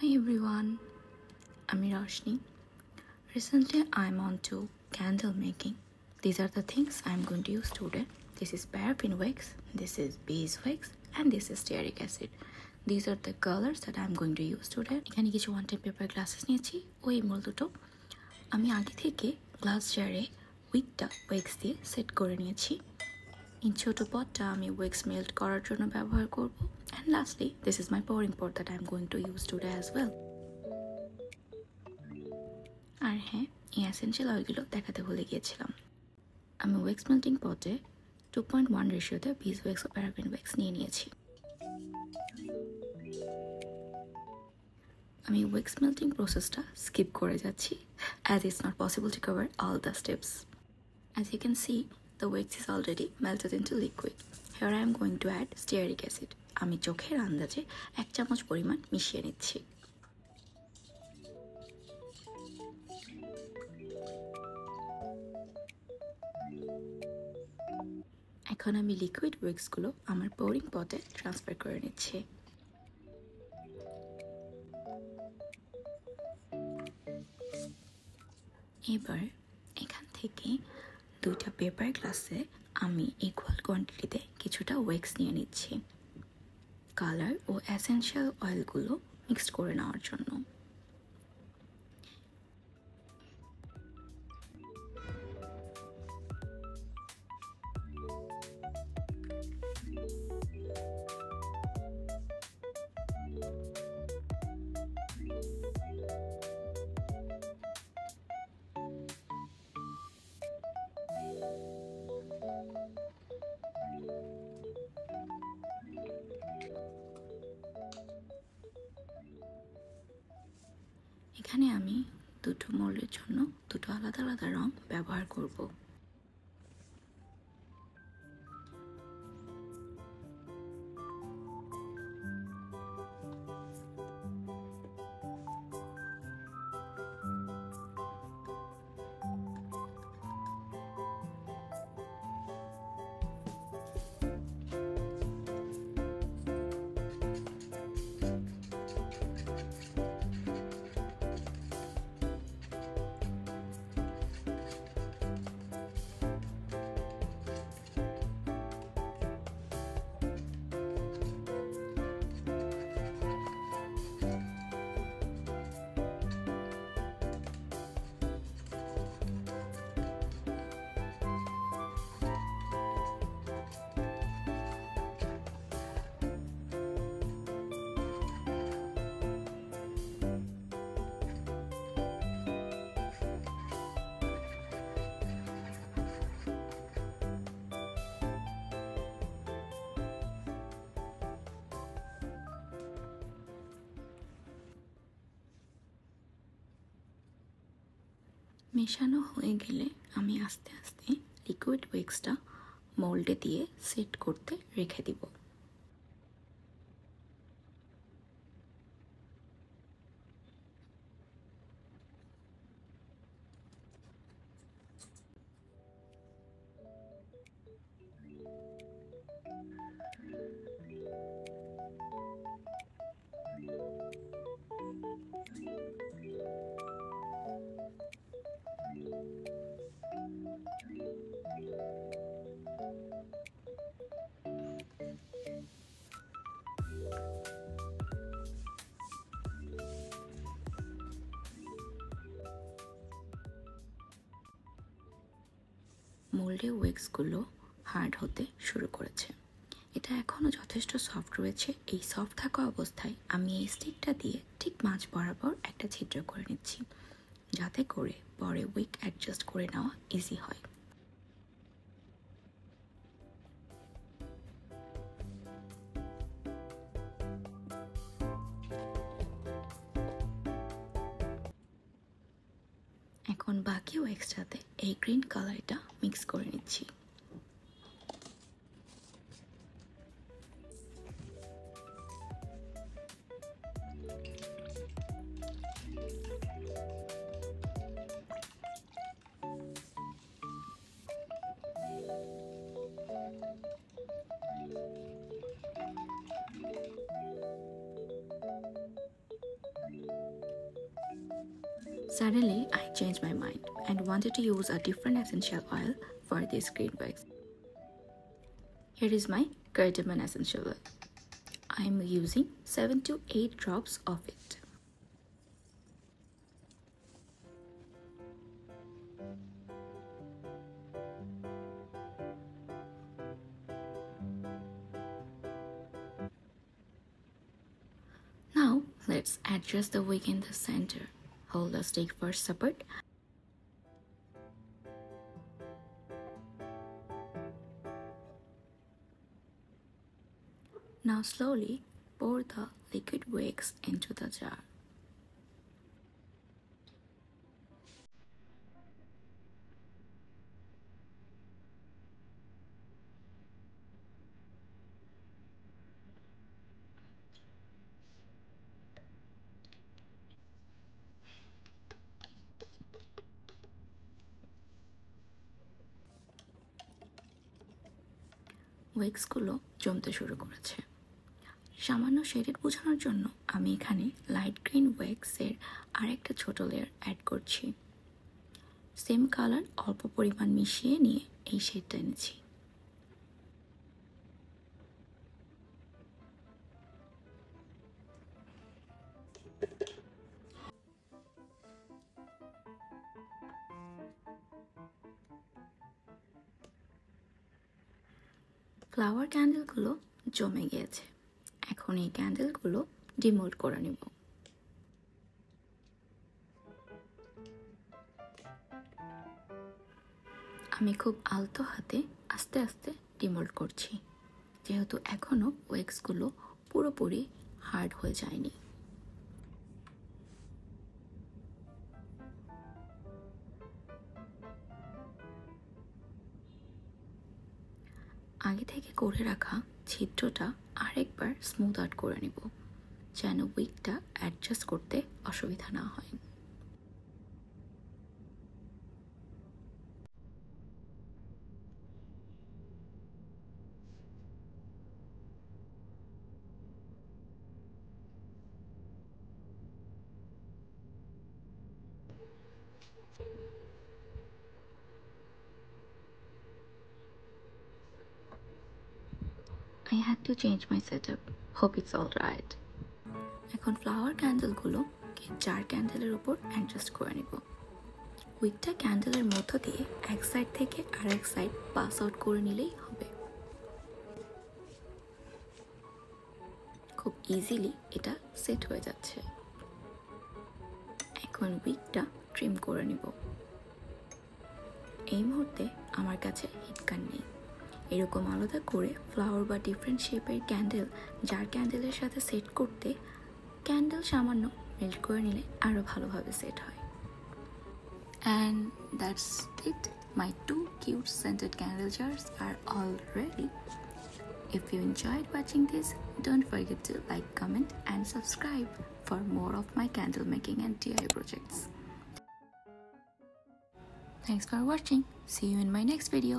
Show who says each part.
Speaker 1: Hi everyone, I'm Roshni. Recently I'm on to candle making. These are the things I'm going to use today. This is paraffin wax, this is beeswax, and this is stearic acid. These are the colors that I'm going to use today. এখানে কিছু 110 paper glasses নিয়েছি ওই মূল দুটো আমি আগে থেকে glass জারে উইকটা ওয়েক্স দিয়ে সেট করে নিয়েছি এই ছোট পটটা আমি ওয়েক্স মেল্ট করার জন্য ব্যবহার করব and lastly this is my pouring pot that I'm going to use today as well আর হ্যাঁ এই এসেনশিয়াল অয়েলগুলো দেখাতে ভুলে গিয়েছিলাম আমি ওয়েক্স মেল্টিং পটে 2.1 রেশিওতে beeswax ও paraffin wax নিয়ে নিয়েছি আমি ওয়েক্স মেল্টিং প্রসেসটা স্কিপ করে যাচ্ছি as it's not possible to cover all the steps as you can see the wax is already melted into liquid here I am going to add stearic acid আমি চোখের আন্দাজে 1 চামচ পরিমাণ মিশিয়ে নিচ্ছি এখন আমি লিকুইড ওয়েক্স গুলো আমার পোরিং পটে ট্রান্সফার করে নিচ্ছি এবার এখান থেকে দুইটা পেপার গ্লাসে আমি ইকুয়াল কোয়ান্টিটিতে কিছুটা ওয়েক্স নিয়ে নিচ্ছি কালার ও এসেনশিয়াল অয়েলগুলো মিক্সড করে নেওয়ার জন্য এখানে আমি দুটো মোল্ডের জন্য দুটো আলাদা আলাদা রং ব্যবহার করব মেশানো হয়ে গেলে আমি আস্তে আস্তে লিকুইড ওয়েক্সটা মোল্ডে দিয়ে সেট করতে রেখে দিব মোল্ডে ওয়েক্সগুলো হার্ড হতে শুরু করেছে এটা এখনো যথেষ্ট সফট রয়েছে এই সফট থাকা অবস্থায় আমি এই স্টিকটা দিয়ে ঠিক মাঝ বরাবর একটা ছিদ্র করে নিচ্ছি যাতে করে পরে উইক অ্যাডজাস্ট করে নেওয়া ইজি হয় এখন বাকি ওয়েক্সটাতে এই গ্রিন কালারটা মিক্স করে নিচ্ছি Suddenly, I changed my mind and wanted to use a different essential oil for this green wax. Here is my cardamom essential oil. I am using 7 to 8 drops of it. Now let's adjust the wick in the center. Hold the stick first separate. Now slowly pour the liquid wax into the jar. ওয়েক্সগুলো জমতে শুরু করেছে। সামান্য shaded বোঝানোর জন্য আমি এখানে light green ওয়েক্সের আরেকটা ছোট লেয়ার অ্যাড করছি। সেম কালার অল্প পরিমাণ মিশিয়ে নিয়ে এই শেডটা এনেছি। ফ্লাওয়ার ক্যান্ডেলগুলো জমে গিয়েছে। এখন এই ক্যান্ডেলগুলো ডিমোল্ড করে নেব। আমি খুব আলতো হাতে আস্তে আস্তে ডিমোল্ড করছি, যেহেতু এখনো ওয়েক্সগুলো পুরোপুরি হার্ড হয়ে যায়নি। আগে থেকে করে রাখা ছিদ্রটা আরেকবার স্মুথ আউট করে নেব, যেন উইকটা অ্যাডজাস্ট করতে অসুবিধা না হয়। I had to change my setup. Hope it's alright. এখন ফ্লাওয়ার ক্যান্ডেলগুলোকে জার ক্যান্ডেলের উপর অ্যাডজাস্ট করে নেব। উইকটা ক্যান্ডেলের মধ্য দিয়ে এক সাইড থেকে আরেক সাইড পাস আউট করে নিলেই হবে। খুব ইজিলি এটা সেট হয়ে যাচ্ছে। এখন উইকটা ট্রিম করে নেব। এই মুহূর্তে আমার কাছে হিটগান নেই। এরকম আলাদা করে ফ্লাওয়ার বা ডিফারেন্ট শেপের ক্যান্ডেল জার ক্যান্ডেলের সাথে সেট করতে ক্যান্ডেল সামান্য মেল্ট করে নিলে আরও ভালোভাবে সেট হয়। And that's it. My 2 cute scented candle jars are all ready. If you enjoyed watching this, don't forget to like, comment and subscribe for more of my candle making and DIY projects. Thanks for watching. See you in my next video.